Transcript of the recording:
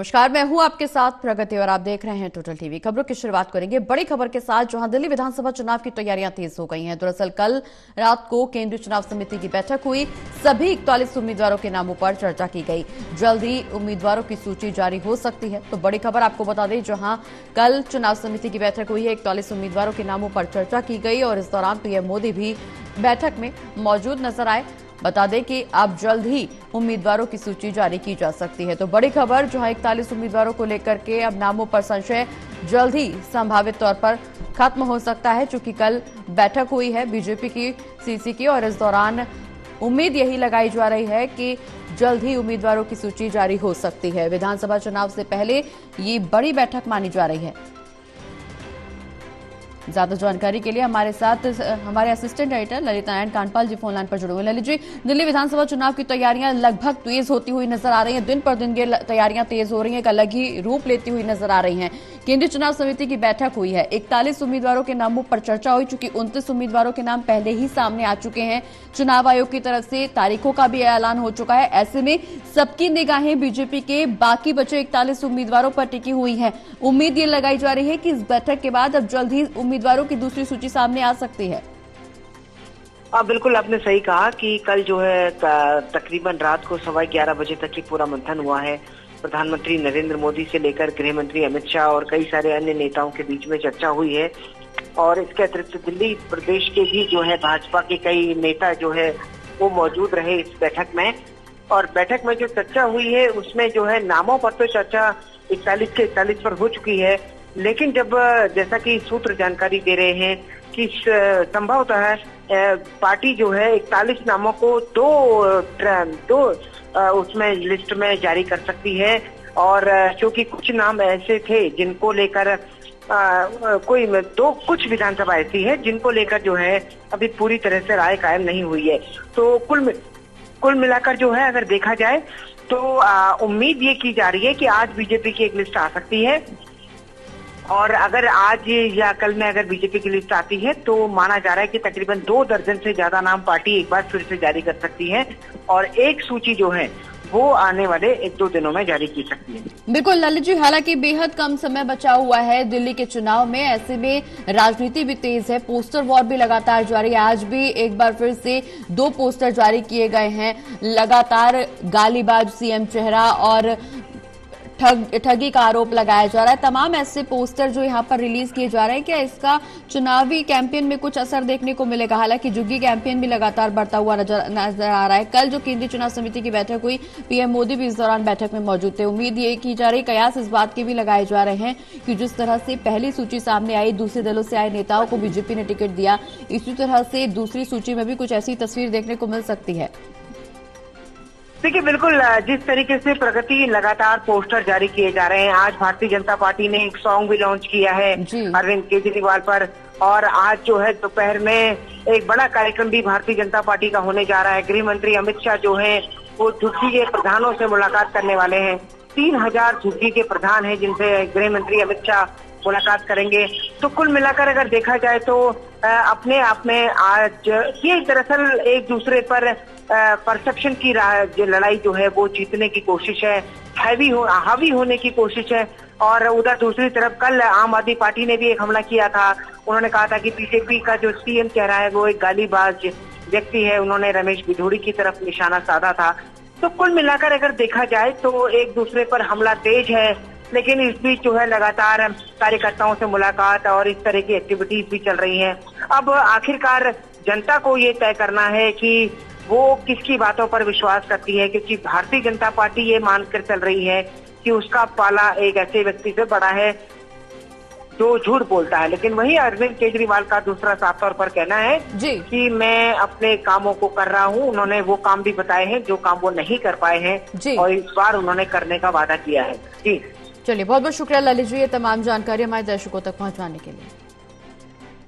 नमस्कार, मैं हूं आपके साथ प्रगति और आप देख रहे हैं टोटल टीवी। खबरों की शुरुआत करेंगे बड़ी खबर के साथ, जहां दिल्ली विधानसभा चुनाव की तैयारियां तेज हो गई हैं। दरअसल कल रात को केंद्रीय चुनाव समिति की बैठक हुई। सभी 41 उम्मीदवारों के नामों पर चर्चा की गई। जल्द ही उम्मीदवारों की सूची जारी हो सकती है। तो बड़ी खबर आपको बता दें, जहां कल चुनाव समिति की बैठक हुई है, 41 उम्मीदवारों के नामों पर चर्चा की गई और इस दौरान पीएम मोदी भी बैठक में मौजूद नजर आए। बता दें कि अब जल्द ही उम्मीदवारों की सूची जारी की जा सकती है। तो बड़ी खबर, जहां 41 उम्मीदवारों को लेकर के अब नामों पर संशय जल्द ही संभावित तौर पर खत्म हो सकता है, चूंकि कल बैठक हुई है बीजेपी की सीसी की और इस दौरान उम्मीद यही लगाई जा रही है कि जल्द ही उम्मीदवारों की सूची जारी हो सकती है। विधानसभा चुनाव से पहले ये बड़ी बैठक मानी जा रही है। ज्यादा जानकारी के लिए हमारे साथ हमारे असिस्टेंट एडिटर ललित नारायण कांडपाल जी फोन लाइन पर जुड़े हुए। ललित जी, दिल्ली विधानसभा चुनाव की तैयारियां लगभग तेज होती हुई नजर आ रही हैं। दिन पर दिन ये तैयारियां तेज हो रही हैं, एक अलग ही रूप लेती हुई नजर आ रही हैं। केंद्रीय चुनाव समिति की बैठक हुई है, 41 उम्मीदवारों के नामों पर चर्चा हुई, चूंकि 29 उम्मीदवारों के नाम पहले ही सामने आ चुके हैं। चुनाव आयोग की तरफ से तारीखों का भी ऐलान हो चुका है। ऐसे में सबकी निगाहें बीजेपी के बाकी बचे 41 उम्मीदवारों पर टिकी हुई है। उम्मीद ये लगाई जा रही है कि इस बैठक के बाद अब जल्द ही उम्मीदवारों की दूसरी सूची सामने आ सकती है। बिल्कुल, आपने सही कहा कि कल जो है तकरीबन रात को 11:15 बजे तक ही पूरा मंथन हुआ है। प्रधानमंत्री नरेंद्र मोदी से लेकर गृह मंत्री अमित शाह और कई सारे अन्य नेताओं के बीच में चर्चा हुई है। और इसके अतिरिक्त दिल्ली प्रदेश के भी जो है भाजपा के कई नेता जो है वो मौजूद रहे इस बैठक में। और बैठक में जो चर्चा हुई है उसमें जो है नामों पर तो चर्चा 41 के 41 पर हो चुकी है, लेकिन जब जैसा कि सूत्र जानकारी दे रहे हैं कि संभवतः पार्टी जो है 41 नामों को दो उसमें लिस्ट में जारी कर सकती है। और क्योंकि कुछ नाम ऐसे थे जिनको लेकर कुछ विधानसभा ऐसी है जिनको लेकर जो है अभी पूरी तरह से राय कायम नहीं हुई है। तो कुल मिलाकर जो है अगर देखा जाए तो उम्मीद ये की जा रही है कि आज बीजेपी की एक लिस्ट आ सकती है। और अगर आज या कल में अगर बीजेपी की लिस्ट आती है तो माना जा रहा है कि तकरीबन 2 दर्जन से ज्यादा नाम पार्टी एक बार फिर से जारी कर सकती है और एक सूची जो है वो आने वाले 1-2 दिनों में जारी की सकती है। बिल्कुल ललित जी, हालांकि बेहद कम समय बचा हुआ है दिल्ली के चुनाव में, ऐसे में राजनीति भी तेज है, पोस्टर वॉर भी लगातार जारी है। आज भी एक बार फिर से 2 पोस्टर जारी किए गए हैं। लगातार गालीबाज सीएम चेहरा और ठगी का आरोप लगाया जा रहा है। तमाम ऐसे पोस्टर जो यहाँ पर रिलीज किए जा रहे हैं, क्या इसका चुनावी कैंपेन में कुछ असर देखने को मिलेगा? हालांकि जुग्गी कैंपेन भी लगातार बढ़ता हुआ नजर आ रहा है। कल जो केंद्रीय चुनाव समिति की बैठक हुई, पीएम मोदी भी इस दौरान बैठक में मौजूद थे। उम्मीद ये की जा रही, कयास इस बात के भी लगाए जा रहे हैं कि जिस तरह से पहली सूची सामने आई, दूसरे दलों से आए नेताओं को बीजेपी ने टिकट दिया, इसी तरह से दूसरी सूची में भी कुछ ऐसी तस्वीर देखने को मिल सकती है। देखिए, बिल्कुल जिस तरीके से प्रगति लगातार पोस्टर जारी किए जा रहे हैं, आज भारतीय जनता पार्टी ने एक सॉन्ग भी लॉन्च किया है अरविंद केजरीवाल पर। और आज जो है दोपहर में एक बड़ा कार्यक्रम भी भारतीय जनता पार्टी का होने जा रहा है। गृह मंत्री अमित शाह जो है वो झुग्गी के प्रधानों से मुलाकात करने वाले हैं। 3000 झुग्गी के प्रधान हैं जिनसे गृह मंत्री अमित शाह मुलाकात करेंगे। तो कुल मिलाकर अगर देखा जाए तो अपने आप में आज ये दरअसल एक दूसरे पर परसेप्शन की लड़ाई जो है वो जीतने की कोशिश है, हावी होने की कोशिश है। और उधर दूसरी तरफ कल आम आदमी पार्टी ने भी एक हमला किया था। उन्होंने कहा था कि बीजेपी का जो सीएम चेहरा है वो एक गालीबाज व्यक्ति है। उन्होंने रमेश बिधूड़ी की तरफ निशाना साधा था। तो कुल मिलाकर अगर देखा जाए तो एक दूसरे पर हमला तेज है, लेकिन इस बीच जो है लगातार कार्यकर्ताओं से मुलाकात और इस तरह की एक्टिविटीज भी चल रही हैं। अब आखिरकार जनता को ये तय करना है कि वो किसकी बातों पर विश्वास करती है, क्योंकि भारतीय जनता पार्टी ये मानकर चल रही है कि उसका पाला एक ऐसे व्यक्ति से बड़ा है जो झूठ बोलता है। लेकिन वही अरविंद केजरीवाल का दूसरा साफ तौर पर कहना है कि मैं अपने कामों को कर रहा हूं। उन्होंने वो काम भी बताए हैं जो काम वो नहीं कर पाए हैं और इस बार उन्होंने करने का वादा किया है। जी चलिए, बहुत बहुत शुक्रिया ललित जी, ये तमाम जानकारी हमारे दर्शकों तक पहुंचाने के लिए।